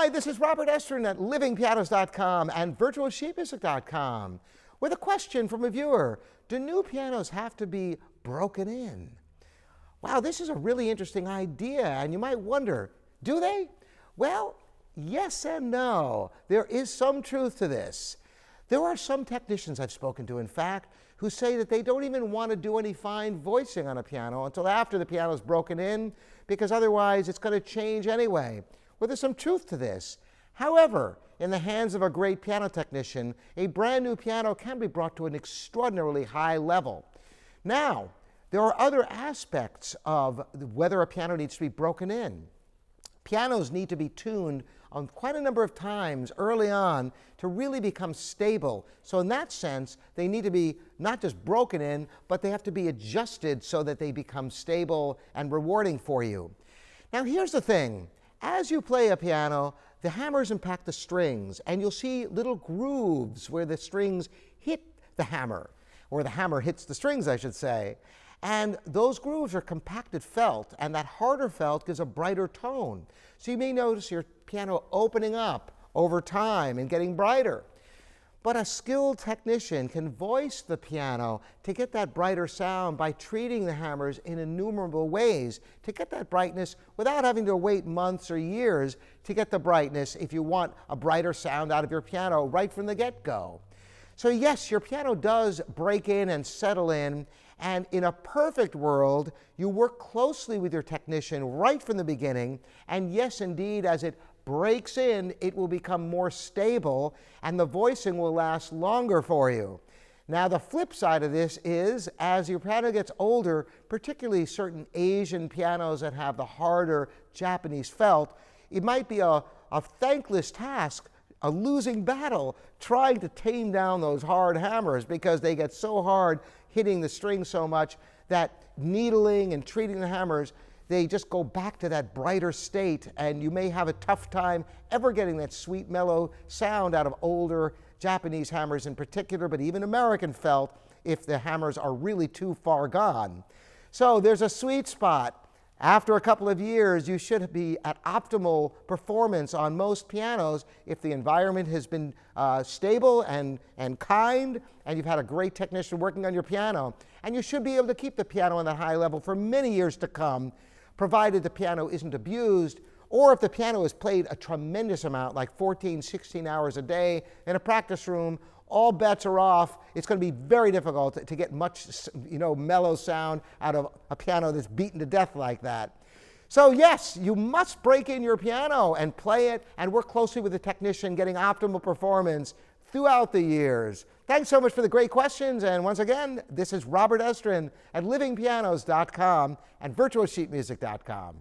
Hi, this is Robert Estrin at livingpianos.com and virtualsheetmusic.com with a question from a viewer. Do new pianos have to be broken in? Wow, this is a really interesting idea, and you might wonder, do they? Well, yes and no. There is some truth to this. There are some technicians I've spoken to, in fact, who say that they don't even want to do any fine voicing on a piano until after the piano is broken in, because otherwise it's going to change anyway. Well, there's some truth to this. However, in the hands of a great piano technician, a brand new piano can be brought to an extraordinarily high level. Now, there are other aspects of whether a piano needs to be broken in. Pianos need to be tuned quite a number of times early on to really become stable. So in that sense, they need to be not just broken in, but they have to be adjusted so that they become stable and rewarding for you. Now here's the thing. As you play a piano, the hammers impact the strings, and you'll see little grooves where the strings hit the hammer, or the hammer hits the strings, I should say. And those grooves are compacted felt, and that harder felt gives a brighter tone. So you may notice your piano opening up over time and getting brighter. But a skilled technician can voice the piano to get that brighter sound by treating the hammers in innumerable ways to get that brightness without having to wait months or years to get the brightness if you want a brighter sound out of your piano right from the get-go. So yes, your piano does break in and settle in, and in a perfect world, you work closely with your technician right from the beginning, and yes, indeed, as it breaks in, it will become more stable, and the voicing will last longer for you. Now, the flip side of this is, as your piano gets older, particularly certain Asian pianos that have the harder Japanese felt, it might be a thankless task, a losing battle, trying to tame down those hard hammers because they get so hard hitting the strings so much that needling and treating the hammers, they just go back to that brighter state, and you may have a tough time ever getting that sweet, mellow sound out of older Japanese hammers in particular, but even American felt if the hammers are really too far gone. So there's a sweet spot. After a couple of years, you should be at optimal performance on most pianos if the environment has been stable and kind, and you've had a great technician working on your piano. And you should be able to keep the piano on that high level for many years to come, provided the piano isn't abused, or if the piano is played a tremendous amount, like 14, 16 hours a day in a practice room, all bets are off. It's going to be very difficult to get much, mellow sound out of a piano that's beaten to death like that. So yes, you must break in your piano and play it and work closely with the technician, getting optimal performance throughout the years. Thanks so much for the great questions. And once again, this is Robert Estrin at livingpianos.com and virtualsheetmusic.com.